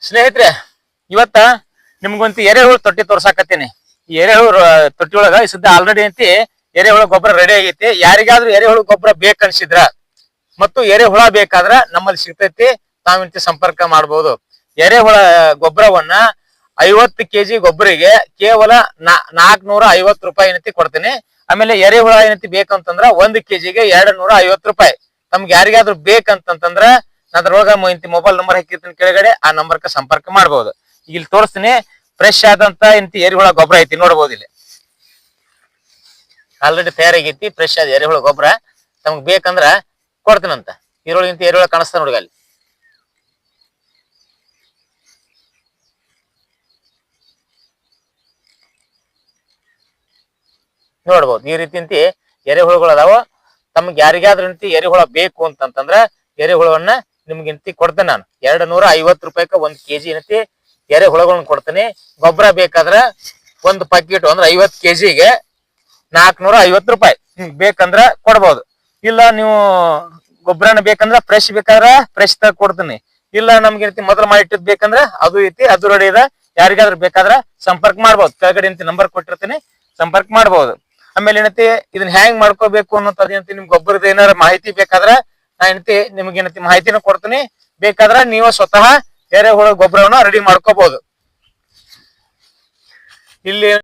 ಸ್ನೇಹಿತರೆ, ಇವತ್ತ ನಿಮ್ಗೊಂತ ಎರೆಹುಳು ತೊಟ್ಟಿ ತೋರ್ಸಾಕತ್ತೀನಿ. ಈ ಎರೆಹುಳು ತೊಟ್ಟಿ ಒಳಗ ಸುದ್ದ ಆಲ್ರೆಡಿ ಅಂತಿ ಎರೆಹುಳು ಗೊಬ್ಬರ ರೆಡಿ ಆಗೈತಿ. ಯಾರಿಗಾದ್ರೂ ಎರೆಹುಳು ಗೊಬ್ಬರ ಬೇಕನ್ಸಿದ್ರ ಮತ್ತು ಎರೆಹುಳ ಬೇಕಾದ್ರ ನಮ್ಮಲ್ಲಿ ಸಿಗ್ತೈತಿ. ತಾವಿಂತಿ ಸಂಪರ್ಕ ಮಾಡಬಹುದು. ಎರೆಹುಳ ಗೊಬ್ಬರವನ್ನ 50 ಕೆಜಿ ಗೊಬ್ಬರಿಗೆ ಕೇವಲ 450 ರೂಪಾಯಿ ಏನತಿ ಕೊಡ್ತೀನಿ. ಆಮೇಲೆ ಎರೆಹುಳ ಏನತಿ ಬೇಕಂತಂದ್ರ 1 ಕೆಜಿಗೆ 250 ರೂಪಾಯಿ. ತಮ್ಗೆ ಯಾರಿಗಾದ್ರೂ ಬೇಕಂತಂದ್ರ ಅದ್ರೊಳಗ ಮೊಬೈಲ್ ನಂಬರ್ ಹಾಕಿರ್ತೀನಿ ಕೆಳಗಡೆ, ಆ ನಂಬರ್ಗೆ ಸಂಪರ್ಕ ಮಾಡಬಹುದು. ಈಗ ಇಲ್ಲಿ ತೋರಿಸ್ತೀನಿ. ಫ್ರೆಶ್ ಆದಂತ ಇಂತಿ ಎರೆಹುಳ ಗೊಬ್ಬರ ಐತಿ, ನೋಡ್ಬೋದು. ಇಲ್ಲಿ ಆಲ್ರೆಡಿ ತಯಾರಾಗೈತಿ ಫ್ರೆಶ್ ಆದ ಎರೆಹುಳ ಗೊಬ್ಬರ. ತಮ್ಗೆ ಬೇಕಂದ್ರ ಕೊಡ್ತೀನಂತ. ಇದ್ರೊಳಗೆ ಇಂತಿ ಎರೆಹುಳ ಕಾಣಿಸ್ತಾ ನೋಡ್ಗ ಅಲ್ಲಿ. ನೋಡ್ಬೋದು ಈ ರೀತಿ ಇಂತಿ ಎರೆಹುಳುಗಳು ಅದಾವ. ತಮ್ಗೆ ಯಾರಿಗಾದ್ರೂ ಇಂತಿ ಎರೆಹುಳ ಬೇಕು ಅಂತಂದ್ರ ಎರೆಹುಳವನ್ನ ನಿಮ್ಗೆ ಇಂತಿ ಕೊಡ್ತೇನೆ ನಾನು. 250 ರೂಪಾಯಿಗೆ 1 ಕೆಜಿ ಏನತಿ ಎರೆಹುಳಗಳನ್ನ ಕೊಡ್ತೀನಿ. ಗೊಬ್ಬರ ಬೇಕಾದ್ರ ಒಂದು ಪ್ಯಾಕೆಟ್ ಅಂದ್ರೆ 50 ಕೆಜಿಗೆ 450 ರೂಪಾಯಿ. ಬೇಕಂದ್ರ ಕೊಡ್ಬೋದು. ಇಲ್ಲ ನೀವು ಗೊಬ್ಬರನ ಬೇಕಂದ್ರ ಫ್ರೆಶ್ ಬೇಕಾದ್ರ ಫ್ರೆಶ್ ತರ ಕೊಡ್ತೀನಿ. ಇಲ್ಲ ನಮ್ಗೆ ಏನತಿ ಮೊದಲು ಮಾಡಿಟ್ಟಿದ್ ಬೇಕಂದ್ರ ಅದು ಐತಿ, ಅದು ರೆಡಿ ಇದೆ. ಯಾರಿಗಾದ್ರೂ ಬೇಕಾದ್ರ ಸಂಪರ್ಕ ಮಾಡ್ಬೋದು. ಕೆಳಗಡೆ ಇಂತಿ ನಂಬರ್ ಕೊಟ್ಟಿರ್ತೀನಿ, ಸಂಪರ್ಕ ಮಾಡ್ಬೋದು. ಆಮೇಲೆ ಏನತಿ ಇದನ್ನ ಹ್ಯಾಂಗ್ ಮಾಡ್ಕೋಬೇಕು ಅನ್ನೋದು ಏನತಿ ನಿಮ್ಗೆ ಗೊಬ್ಬರದ ಏನಾರ ಮಾಹಿತಿ ಬೇಕಾದ್ರ ನಾ ಏನತಿ ನಿಮ್ಗೆ ಏನತಿ ಮಾಹಿತಿನ ಕೊಡ್ತೀನಿ. ಬೇಕಾದ್ರ ನೀವು ಸ್ವತಃ ಎರೆಹುಳ ಗೊಬ್ಬರವನ್ನ ರೆಡಿ ಮಾಡ್ಕೋಬಹುದು. ಇಲ್ಲಿ